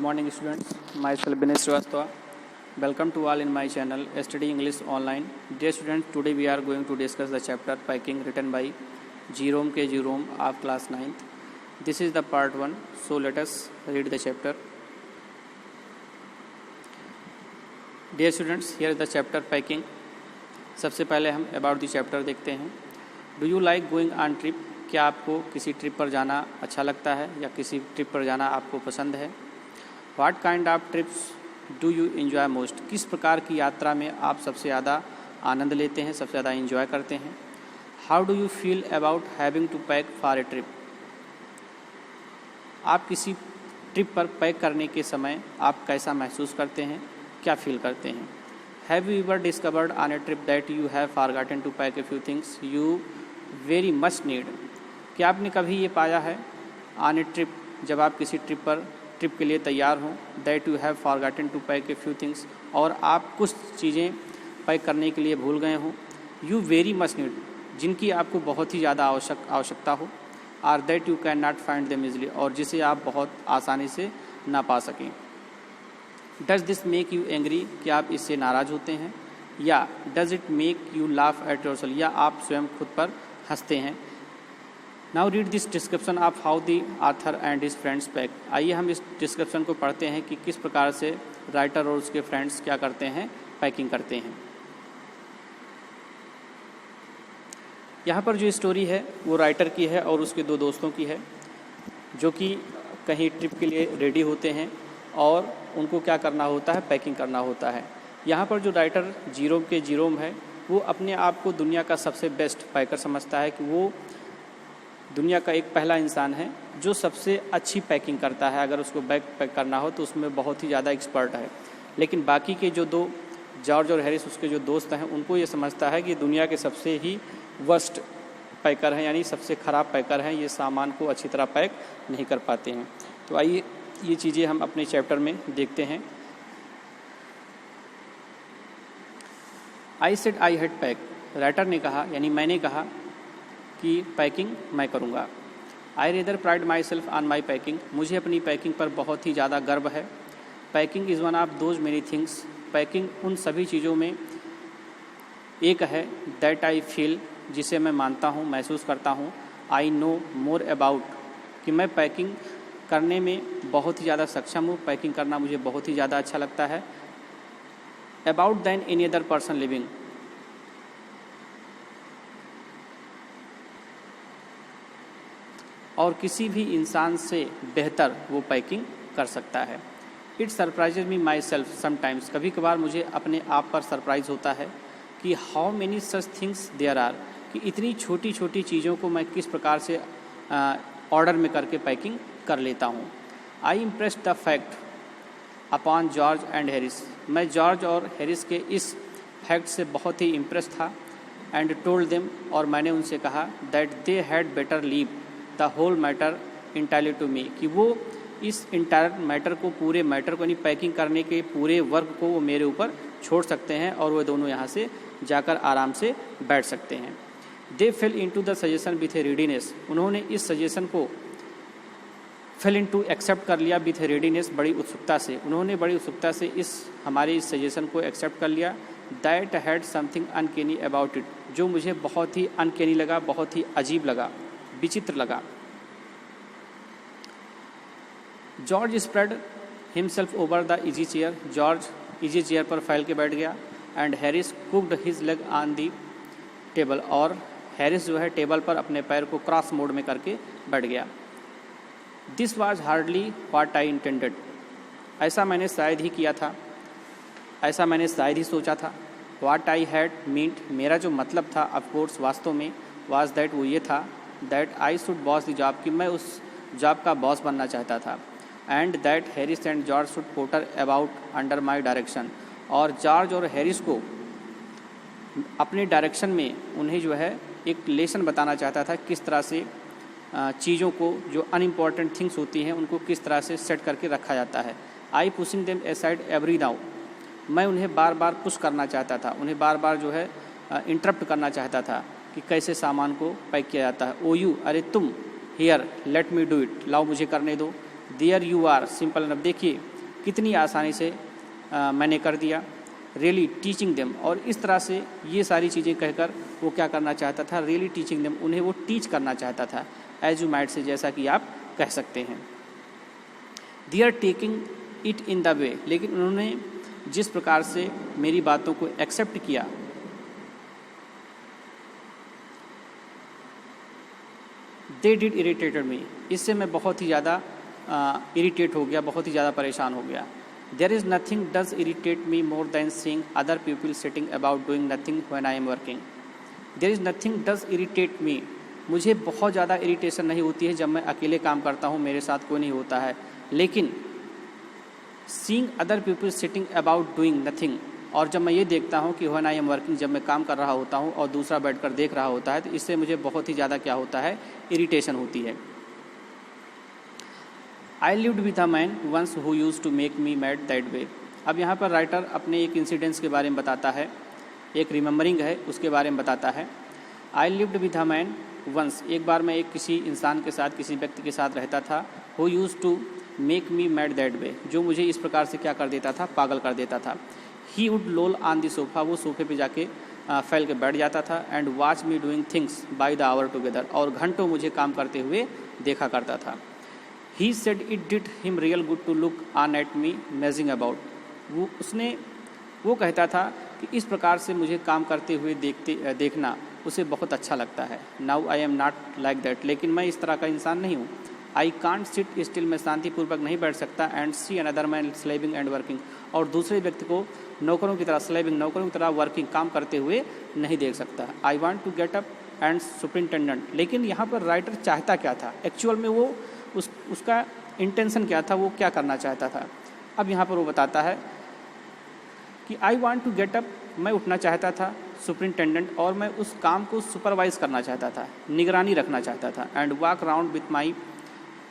morning students, myself Binesh Srivastava. Welcome to all in my channel Study English Online. Dear students, today we are going to discuss the chapter Packing written by Jerome K. Jerome of class 9th. This is the part 1, so let us read the chapter. Dear students, here is the chapter Packing. सबसे पहले हम about the chapter देखते हैं. Do you like going on trip? क्या आपको किसी trip पर जाना अच्छा लगता है या किसी ट्रिप पर जाना आपको पसंद है? What kind of trips do you enjoy most? किस प्रकार की यात्रा में आप सबसे ज़्यादा आनंद लेते हैं, सबसे ज़्यादा एंजॉय करते हैं? How do you feel about having to pack for a trip? आप किसी ट्रिप पर पैक करने के समय आप कैसा महसूस करते हैं, क्या फील करते हैं? Have you ever discovered on a trip that you have forgotten to pack a few things you very much need? क्या आपने कभी ये पाया है ऑन ए ट्रिप, जब आप किसी ट्रिप के लिए तैयार हों, that you have forgotten to pack a few things, और आप कुछ चीज़ें पैक करने के लिए भूल गए हों, यू वेरी मच नीड, जिनकी आपको बहुत ही ज़्यादा आवश्यकता हो, or that you can not find them easily, और जिसे आप बहुत आसानी से ना पा सकें. Does this make you angry? क्या आप इससे नाराज़ होते हैं? या does it make you laugh at yourself, या आप स्वयं खुद पर हंसते हैं? Now read this description of how the author and his friends pack. आइए हम इस डिस्क्रिप्शन को पढ़ते हैं कि किस प्रकार से राइटर और उसके फ्रेंड्स क्या करते हैं, पैकिंग करते हैं. यहाँ पर जो स्टोरी है वो राइटर की है और उसके दो दोस्तों की है, जो कि कहीं ट्रिप के लिए रेडी होते हैं और उनको क्या करना होता है, पैकिंग करना होता है. यहाँ पर जो राइटर जेरोम है वो अपने आप को दुनिया का सबसे बेस्ट पैकर समझता है, कि वो दुनिया का एक पहला इंसान है जो सबसे अच्छी पैकिंग करता है. अगर उसको बैग पैक करना हो तो उसमें बहुत ही ज़्यादा एक्सपर्ट है. लेकिन बाकी के जो दो जॉर्ज और हैरिस उसके जो दोस्त हैं, उनको ये समझता है कि दुनिया के सबसे ही वर्स्ट पैकर हैं, यानी सबसे ख़राब पैकर हैं, ये सामान को अच्छी तरह पैक नहीं कर पाते हैं. तो आइए ये चीज़ें हम अपने चैप्टर में देखते हैं. I said I had pack. Writer ने कहा, यानी मैंने कहा कि पैकिंग मैं करूँगा. आई rather pride my self on my packing. मुझे अपनी पैकिंग पर बहुत ही ज़्यादा गर्व है. Packing is one of those many things. Packing उन सभी चीज़ों में एक है, दैट आई फील, जिसे मैं मानता हूँ, महसूस करता हूँ. आई नो मोर अबाउट, कि मैं पैकिंग करने में बहुत ही ज़्यादा सक्षम हूँ, पैकिंग करना मुझे बहुत ही ज़्यादा अच्छा लगता है. About than any other person living, और किसी भी इंसान से बेहतर वो पैकिंग कर सकता है. It surprises me my self sometimes. कभी कभार मुझे अपने आप पर सरप्राइज होता है कि how many such things there are, कि इतनी छोटी छोटी चीज़ों को मैं किस प्रकार से ऑर्डर में करके पैकिंग कर लेता हूँ. I impressed the fact upon George and Harris. मैं जॉर्ज और हैरिस के इस फैक्ट से बहुत ही इम्प्रेस था. एंड टोल्ड देम, और मैंने उनसे कहा, that they had better leave the whole matter entirely to me, कि वो इस इंटायर मैटर को, पूरे मैटर को, यानी पैकिंग करने के पूरे वर्क को वो मेरे ऊपर छोड़ सकते हैं और वो दोनों यहाँ से जाकर आराम से बैठ सकते हैं. They fell into the suggestion with a readiness. उन्होंने इस सजेशन को फेल इनटू एक्सेप्ट कर लिया विथ ए रेडीनेस, बड़ी उत्सुकता से. उन्होंने बड़ी उत्सुकता से हमारे इस सजेशन को एक्सेप्ट कर लिया. That had something uncanny about it, जो मुझे बहुत ही अनकेनी लगा, बहुत ही अजीब लगा, विचित्र लगा. George spread himself over the easy chair. George easy chair पर फैल के बैठ गया. And Harris cooked his leg on the table, और हैरिस जो है टेबल पर अपने पैर को क्रॉस मोड में करके बैठ गया. This was hardly what I intended. ऐसा मैंने शायद ही किया था, ऐसा मैंने शायद ही सोचा था. व्हाट आई हैड मीन्ट, मेरा जो मतलब था ऑफकोर्स वास्तव में, वाज दैट, वो ये था, that I should boss the job, कि मैं उस जॉब का बॉस बनना चाहता था. And that Harris and George should potter about under my direction, और जॉर्ज और हैरिस को अपने डायरेक्शन में उन्हें जो है एक लेसन बताना चाहता था, किस तरह से चीज़ों को, जो अनइम्पॉर्टेंट थिंग्स होती हैं, उनको किस तरह से सेट करके रखा जाता है. I pushing them aside every now. मैं उन्हें बार बार पुश करना चाहता था, उन्हें बार बार जो है इंटरप्ट करना चाहता था कि कैसे सामान को पैक किया जाता है. ओ यू, अरे तुम, here let me do it, लाओ मुझे करने दो. There you are, simple enough. देखिए कितनी आसानी से मैंने कर दिया। रियली टीचिंग देम, और इस तरह से ये सारी चीज़ें कहकर वो क्या करना चाहता था, रियली टीचिंग देम, उन्हें वो टीच करना चाहता था। एज यू माइट से, जैसा कि आप कह सकते हैं। They are taking it in the way, लेकिन उन्होंने जिस प्रकार से मेरी बातों को एक्सेप्ट किया, दे डिड इरिटेटेड मी, इससे मैं बहुत ही ज़्यादा इरिटेट हो गया, बहुत ही ज़्यादा परेशान हो गया। There is nothing does irritate me more than seeing other people sitting about doing nothing when I am working. There is nothing does irritate me, मुझे बहुत ज़्यादा इरिटेशन नहीं होती है जब मैं अकेले काम करता हूँ, मेरे साथ कोई नहीं होता है। लेकिन seeing other people sitting about doing nothing, और जब मैं ये देखता हूँ कि व्हेन आई एम वर्किंग, जब मैं काम कर रहा होता हूँ और दूसरा बैठकर देख रहा होता है, तो इससे मुझे बहुत ही ज़्यादा क्या होता है, इरिटेशन होती है। I lived with a man once who used to make me mad that way. अब यहाँ पर राइटर अपने एक इंसिडेंट्स के बारे में बताता है, एक रिमेंबरिंग है उसके बारे में बताता है। I lived with a man once, एक बार मैं एक किसी इंसान के साथ, किसी व्यक्ति के साथ रहता था। Who used to make me mad that way, जो मुझे इस प्रकार से क्या कर देता था, पागल कर देता था। He would loll on the sofa, वो सोफे पे जाके फैल के बैठ जाता था। And watch me doing things by the hour together, और घंटों मुझे काम करते हुए देखा करता था। He said it did him real good to look on at me messing about, वो कहता था कि इस प्रकार से मुझे काम करते हुए देखना उसे बहुत अच्छा लगता है। Now I am not like that, लेकिन मैं इस तरह का इंसान नहीं हूँ। आई कांट सिट स्टिल, मैं शांतिपूर्वक नहीं बैठ सकता। And see another man slaving and working, और दूसरे व्यक्ति को नौकरों की तरह, स्लेविंग नौकरों की तरह वर्किंग काम करते हुए नहीं देख सकता। I want to get up and superintendent, लेकिन यहाँ पर राइटर चाहता क्या था, एक्चुअल में वो उसका इंटेंशन क्या था, वो क्या करना चाहता था। अब यहाँ पर वो बताता है कि I want to get up, मैं उठना चाहता था, सुपरिंटेंडेंट, और मैं उस काम को सुपरवाइज करना चाहता था, निगरानी रखना चाहता था। And walk round with my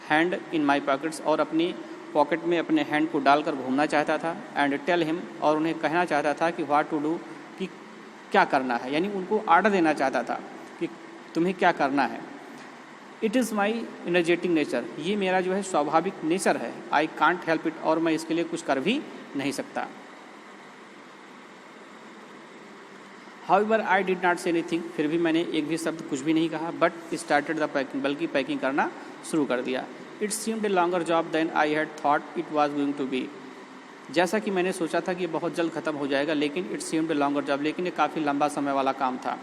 hand in my pockets, और अपनी पॉकेट में अपने हैंड को डालकर घूमना चाहता था। एंड टेल हिम, और उन्हें कहना चाहता था कि व्हाट टू डू, कि क्या करना है, यानी उनको आर्डर देना चाहता था कि तुम्हें क्या करना है। It is my energetic nature, ये मेरा जो है स्वाभाविक नेचर है। आई कांट हेल्प इट, और मैं इसके लिए कुछ कर भी नहीं सकता। However I did not say anything, फिर भी मैंने एक भी शब्द कुछ भी नहीं कहा। बट स्टार्टेड द पैकिंग, बल्कि पैकिंग करना शुरू कर दिया। It seemed a longer job than I had thought it was going to be, जैसा कि मैंने सोचा था कि ये बहुत जल्द खत्म हो जाएगा, लेकिन it seemed a longer job, लेकिन ये काफ़ी लंबा समय वाला काम था।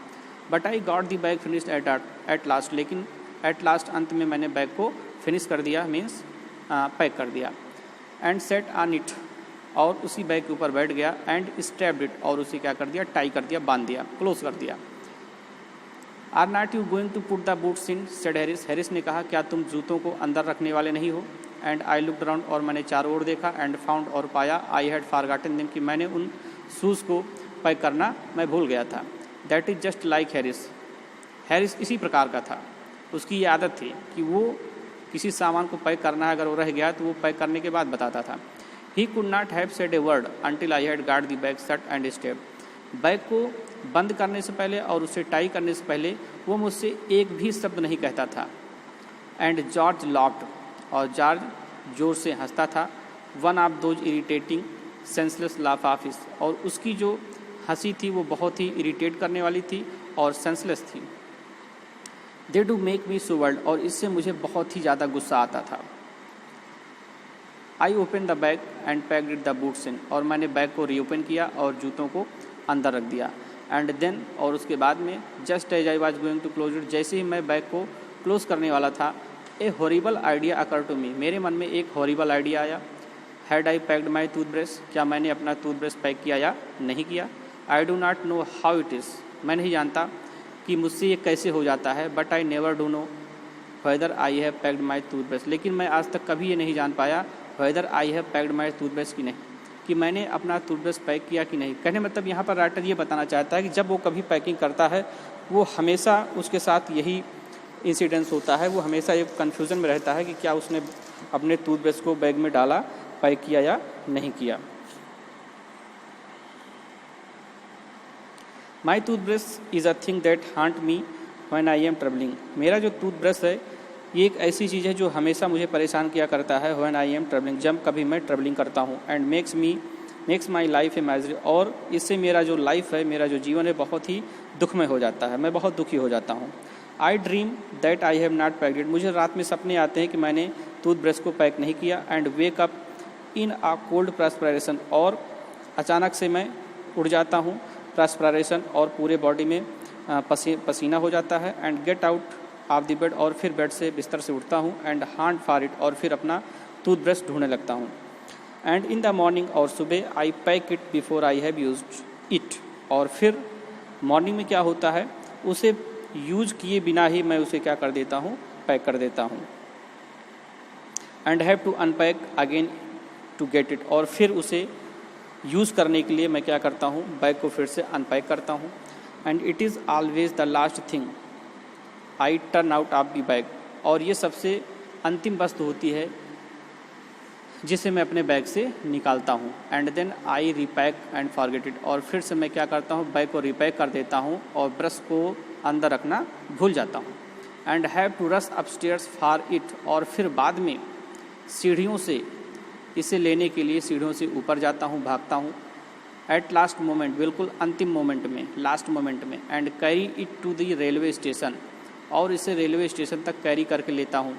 But I got the bag finished at last, लेकिन एट लास्ट अंत में मैंने बैग को फिनिश कर दिया, मीन्स पैक कर दिया। एंड सेट ऑन इट, और उसी बैग के ऊपर बैठ गया। एंड स्ट्रैप्ड इट, और उसे क्या कर दिया, टाई कर दिया, बांध दिया, क्लोज कर दिया। Are not you going to put the boots in, said Harris, Harris ने कहा क्या तुम जूतों को अंदर रखने वाले नहीं हो। एंड आई लुक्ड अराउंड, और मैंने चारों ओर देखा। एंड फाउंड, और पाया, आई हैड फॉरगॉटन देम, कि मैंने उन शूज़ को पैक करना मैं भूल गया था। That is just like Harris, Harris इसी प्रकार का था, उसकी ये आदत थी कि वो किसी सामान को पैक करना है, अगर वो रह गया तो वो पैक करने के बाद बताता था। He could not have said a word until I had guard the bag shut and step, bag को बंद करने से पहले और उसे टाई करने से पहले वो मुझसे एक भी शब्द नहीं कहता था। एंड जॉर्ज लॉफ्ड, और जॉर्ज जोर से हंसता था। One of those irritating senseless laugh of his, और उसकी जो हंसी थी वो बहुत ही इरिटेट करने वाली थी और सेंसलेस थी। They do make me so world, और इससे मुझे बहुत ही ज़्यादा गुस्सा आता था। I open the bag and packed it the boots in, और मैंने बैग को रीओपन किया और जूतों को अंदर रख दिया। एंड देन, और उसके बाद में, just as I was going to close it, जैसे ही मैं बैग को क्लोज करने वाला था, a horrible idea occur to me, मेरे मन में एक हॉरिबल आइडिया आया। Had I packed my toothbrush, क्या मैंने अपना टूथब्रश पैक किया या नहीं किया। I do not know how it is, मैं नहीं जानता कि मुझसे ये कैसे हो जाता है। But I never do know whether I have packed my toothbrush, लेकिन मैं आज तक कभी ये नहीं जान पाया whether I have packed my toothbrush की नहीं, कि मैंने अपना टूथब्रश पैक किया कि नहीं। कहने मतलब यहाँ पर राइटर ये बताना चाहता है कि जब वो कभी पैकिंग करता है वो हमेशा उसके साथ यही इंसिडेंस होता है, वो हमेशा एक कन्फ्यूज़न में रहता है कि क्या उसने अपने टूथब्रश को बैग में डाला, पैक किया या नहीं किया। My toothbrush is a thing that haunt me when I am travelling, मेरा जो टूथब्रश है ये एक ऐसी चीज़ है जो हमेशा मुझे परेशान किया करता है व्हेन आई एम ट्रैवलिंग, जब कभी मैं ट्रैवलिंग करता हूँ। And makes my life a misery, और इससे मेरा जो लाइफ है, मेरा जो जीवन है बहुत ही दुखमय हो जाता है, मैं बहुत दुखी हो जाता हूँ। आई dream that I have not packed it, मुझे रात में सपने आते हैं कि मैंने टूथब्रश को पैक नहीं किया। And wake up in a cold perspiration, और अचानक से मैं उड़ जाता हूँ, प्रस्पिरेशन, और पूरे बॉडी में पसीना हो जाता है। And get out of the bed, और फिर बेड से बिस्तर से उठता हूँ। एंड हंट फॉर इट, और फिर अपना टूथब्रश ढूंढने लगता हूँ। एंड इन द मॉर्निंग, और सुबह I pack it before I have used it, और फिर मॉर्निंग में क्या होता है, उसे यूज किए बिना ही मैं उसे क्या कर देता हूँ, पैक कर देता हूँ। And have to unpack again to get it, और फिर उसे यूज़ करने के लिए मैं क्या करता हूँ, बैग को फिर से अनपैक करता हूँ। And it is always the last thing I turn out of the bag, और ये सबसे अंतिम वस्तु होती है जिसे मैं अपने बैग से निकालता हूँ। And then I repack and forget it, और फिर से मैं क्या करता हूँ, बैग को रिपैक कर देता हूँ और ब्रश को अंदर रखना भूल जाता हूँ। And have to rush upstairs for it, और फिर बाद में सीढ़ियों से इसे लेने के लिए सीढ़ियों से ऊपर जाता हूँ, भागता हूँ। एट लास्ट मोमेंट, बिल्कुल अंतिम मोमेंट में, लास्ट मोमेंट में। And carry it to the railway station, और इसे रेलवे स्टेशन तक कैरी करके लेता हूँ,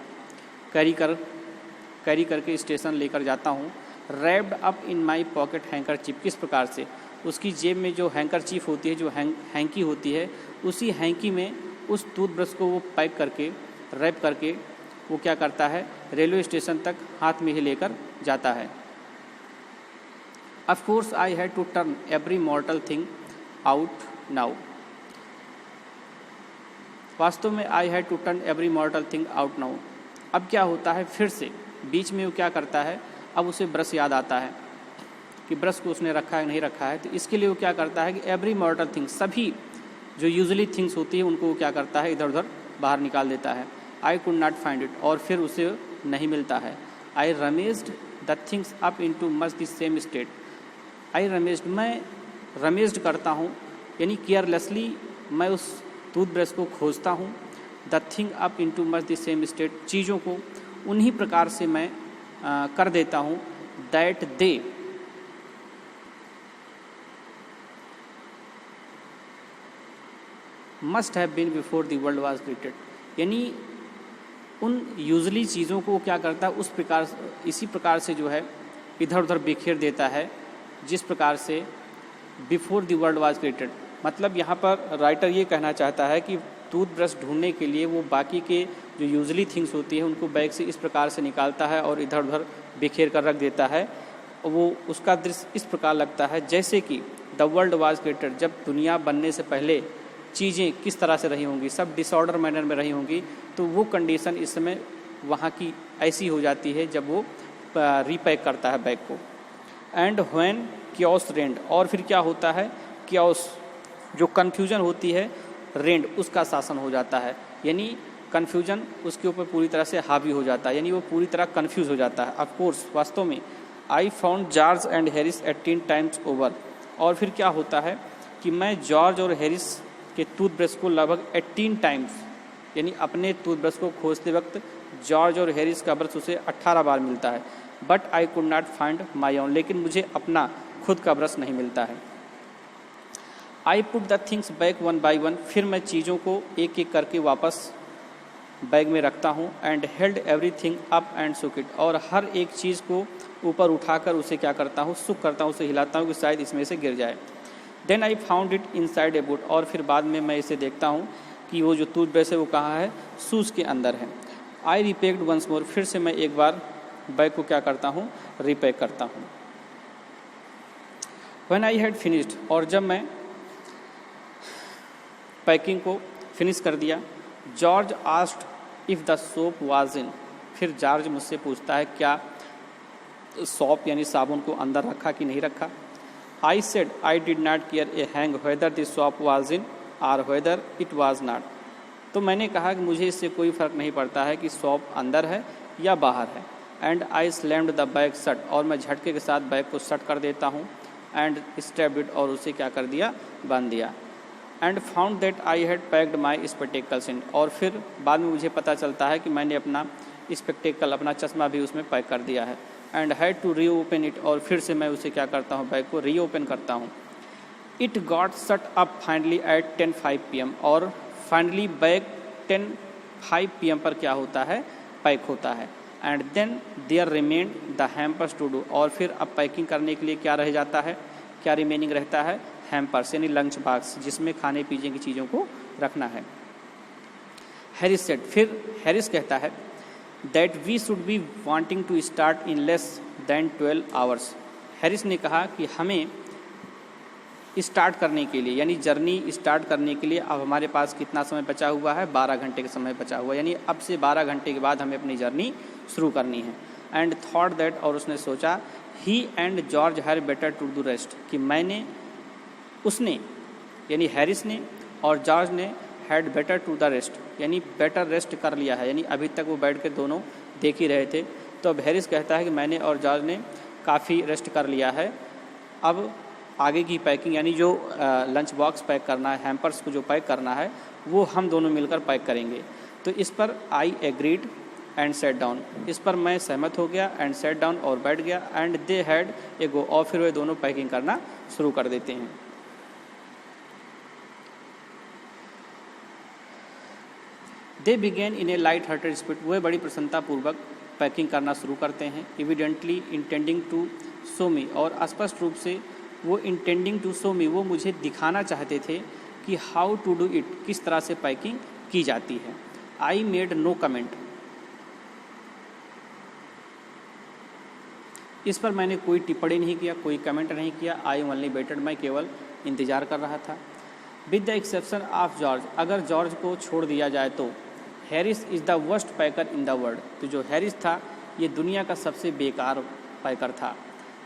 कैरी करके स्टेशन लेकर जाता हूँ। Wrapped up in my pocket handkerchief, किस प्रकार से, उसकी जेब में जो हैंकरचीफ होती है, जो हैंकी होती है, उसी हैंकी में उस टूथब्रश को वो पैक करके, रैप करके वो क्या करता है, रेलवे स्टेशन तक हाथ में ही लेकर जाता है। Of course I had to turn every mortal thing out now, वास्तव में I had to turn every mortal thing out now. अब क्या होता है, फिर से बीच में वो क्या करता है, अब उसे ब्रश याद आता है कि ब्रश को उसने रखा है नहीं रखा है, तो इसके लिए वो क्या करता है कि एवरी मॉर्टल थिंग, सभी जो यूजुअली थिंग्स होती है उनको वो क्या करता है, इधर उधर बाहर निकाल देता है। I could not find it, और फिर उसे नहीं मिलता है। I rummaged the things up into much the same state, I rummaged, मैं रमेज्ड करता हूँ, यानी केयरलेसली मैं उस टूथब्रश को खोजता हूँ। The thing up into much the same state, चीज़ों को उन्हीं प्रकार से मैं कर देता हूँ। That they must have been before the world was created, यानी उन यूजली चीज़ों को क्या करता है, उस प्रकार, इसी प्रकार से जो है इधर उधर बिखेर देता है, जिस प्रकार से before the world was created. मतलब यहाँ पर राइटर ये कहना चाहता है कि टूथब्रश ढूंढने के लिए वो बाकी के जो यूजली थिंग्स होती है उनको बैग से इस प्रकार से निकालता है और इधर उधर बिखेर कर रख देता है। वो उसका दृश्य इस प्रकार लगता है जैसे कि द वर्ल्ड वाज क्रिएटेड, जब दुनिया बनने से पहले चीज़ें किस तरह से रही होंगी, सब डिसऑर्डर मैनर में रही होंगी, तो वो कंडीशन इस समय वहाँ की ऐसी हो जाती है जब वो रीपैक करता है बैग को। एंड व्हेन क्योस रेंड, और फिर क्या होता है, क्योस जो कन्फ्यूजन होती है, रेंड उसका शासन हो जाता है, यानी कन्फ्यूजन उसके ऊपर पूरी तरह से हावी हो जाता है, यानी वो पूरी तरह कन्फ्यूज हो जाता है। ऑफ कोर्स, वास्तव में I found George and Harris 18 times over, और फिर क्या होता है कि मैं जॉर्ज और हैरिस के टूथब्रश को लगभग 18 टाइम्स, यानी अपने टूथब्रश को खोजते वक्त जॉर्ज और हैरिस का ब्रश उसे 18 बार मिलता है। But I could not find my own, लेकिन मुझे अपना खुद का ब्रश नहीं मिलता है। I put the things back one by one, फिर मैं चीज़ों को एक एक करके वापस बैग में रखता हूँ। And held every thing up and सुक इट, और हर एक चीज़ को ऊपर उठाकर उसे क्या करता हूँ, सुक करता हूँ, उसे हिलाता हूँ कि शायद इसमें से गिर जाए। Then I found it inside a boot, और फिर बाद में मैं इसे देखता हूँ कि वो जो टूथब्रश है वो कहाँ है, शूज़ के अंदर है। आई रिपैक्ड वंस मोर, फिर से मैं एक बार बैग को क्या करता हूँ, रिपैक करता हूँ। व्हेन आई हैड फिनिश्ड, और जब मैं पैकिंग को फिनिश कर दिया, George asked if the soap was in, फिर जॉर्ज मुझसे पूछता है क्या सोप यानी साबुन को अंदर रखा कि नहीं रखा। I said I did not care A hang whether the soap was in और वेदर इट वाज नॉट, तो मैंने कहा कि मुझे इससे कोई फ़र्क नहीं पड़ता है कि सोप अंदर है या बाहर है। And I slammed the bag shut, और मैं झटके के साथ बैग को शट कर देता हूँ। एंड स्ट्रैप्ड इट, और उसे क्या कर दिया, बांध दिया। And found that I had packed my spectacles in, और फिर बाद में मुझे पता चलता है कि मैंने अपना स्पेक्टेकल, अपना चश्मा भी उसमें पैक कर दिया है। And had to reopen it, और फिर से मैं उसे क्या करता हूँ, बैग को री ओपन करता हूँ। It got shut up finally at 10:05 PM, और फाइनली बैग 10:05 PM पर क्या होता है, पैक होता है। And then there remained the hampers to do, और फिर अब पैकिंग करने के लिए क्या रह जाता है, क्या रिमेनिंग रहता है, हैम्पर्स यानी लंच बॉक्स, जिसमें खाने पीने की चीज़ों को रखना है। हैरिस सेड, फिर हैरिस कहता है that we should be wanting to start in less than 12 hours. Harris ने कहा कि हमें स्टार्ट करने के लिए, यानी जर्नी स्टार्ट करने के लिए अब हमारे पास कितना समय बचा हुआ है, 12 घंटे का समय बचा हुआ है, यानी अब से 12 घंटे के बाद हमें अपनी जर्नी शुरू करनी है। एंड थॉट दैट, और उसने सोचा, he and George had better to do rest, कि उसने यानी हैरिस ने और जॉर्ज ने had better to the rest, यानी बेटर रेस्ट कर लिया है, यानी अभी तक वो बैठ के दोनों देख ही रहे थे। तो अब हैरिस कहता है कि मैंने और जॉर्ज ने काफ़ी रेस्ट कर लिया है, अब आगे की पैकिंग यानी जो लंच बॉक्स पैक करना है, हैम्पर्स को जो पैक करना है, वो हम दोनों मिलकर पैक करेंगे। तो इस पर I agreed and set down, इस पर मैं सहमत हो गया, एंड सेट डाउन, और बैठ गया। एंड दे हैड ए गो, और फिर वे दोनों पैकिंग करना शुरू कर देते हैं। They begin in a light hearted spirit, वे बड़ी प्रसन्नतापूर्वक पैकिंग करना शुरू करते हैं। Evidently intending to show me, और स्पष्ट रूप से वो इंटेंडिंग टू शो मी, वो मुझे दिखाना चाहते थे कि हाउ टू डू इट, किस तरह से पैकिंग की जाती है। आई मेड नो कमेंट, इस पर मैंने कोई टिप्पणी नहीं किया, कोई कमेंट नहीं किया। आई ओनली वेटेड, मैं केवल इंतज़ार कर रहा था। With the exception of George, अगर जॉर्ज को छोड़ दिया जाए तो Harris is the worst packer in the world, तो जो हैरिस था ये दुनिया का सबसे बेकार पैकर था।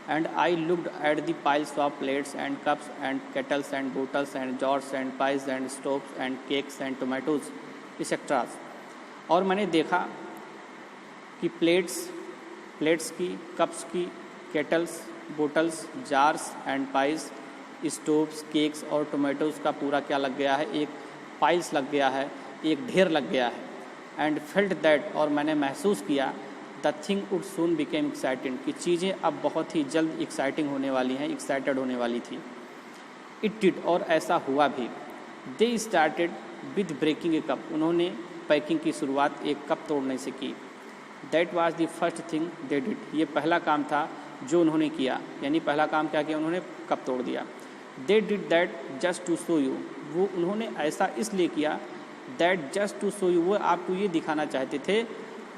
And I looked at the piles of plates and cups and kettles and bottles and jars and pies and stoves and cakes and tomatoes etceteras, और मैंने देखा कि प्लेट्स की, कप्स की, kettles, bottles, jars and pies, stoves, cakes और tomatoes का पूरा क्या लग गया है, एक पाइल्स लग गया है, एक ढेर लग गया है। एंड फेल्ट दैट, और मैंने महसूस किया, the thing would soon became excited, कि चीज़ें अब बहुत ही जल्द एक्साइटिंग होने वाली हैं, एक्साइटेड होने वाली थी। इट डिड, और ऐसा हुआ भी। They started with breaking a cup, उन्होंने पैकिंग की शुरुआत एक कप तोड़ने से की। That was the first thing they did, ये पहला काम था जो उन्होंने किया, यानी पहला काम क्या किया, उन्होंने कप तोड़ दिया। They did that just to show you, वो उन्होंने ऐसा इसलिए किया, that just to show you, वो आपको ये दिखाना चाहते थे,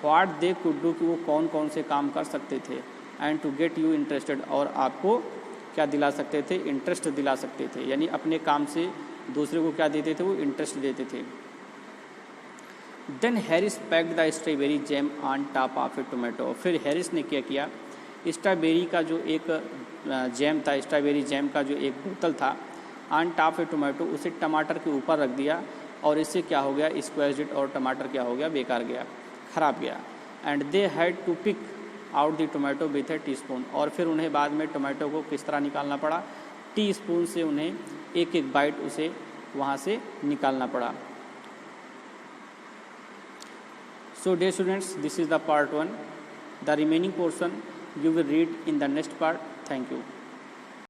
व्हाट दे कुड डू, कि वो कौन कौन से काम कर सकते थे, and to get you interested, और आपको क्या दिला सकते थे, इंटरेस्ट दिला सकते थे, यानी अपने काम से दूसरे को क्या देते थे, वो इंटरेस्ट देते थे। Then Harris packed the strawberry jam on top of a tomato, फिर हैरिस ने क्या किया, स्ट्रॉबेरी का जो एक जैम था, स्ट्रॉबेरी जैम का जो एक बोतल था, ऑन टॉप ए टोमेटो, उसे टमाटर के ऊपर रख दिया, और इससे क्या हो गया, स्क्वैश्ड इट, और टमाटर क्या हो गया, बेकार गया, खराब गया। And they had to pick out the tomato with a teaspoon, और फिर उन्हें बाद में टोमेटो को किस तरह निकालना पड़ा, टीस्पून से उन्हें एक एक बाइट उसे वहाँ से निकालना पड़ा। So dear students, this is the part 1. The remaining portion you will read in the next part. Thank you.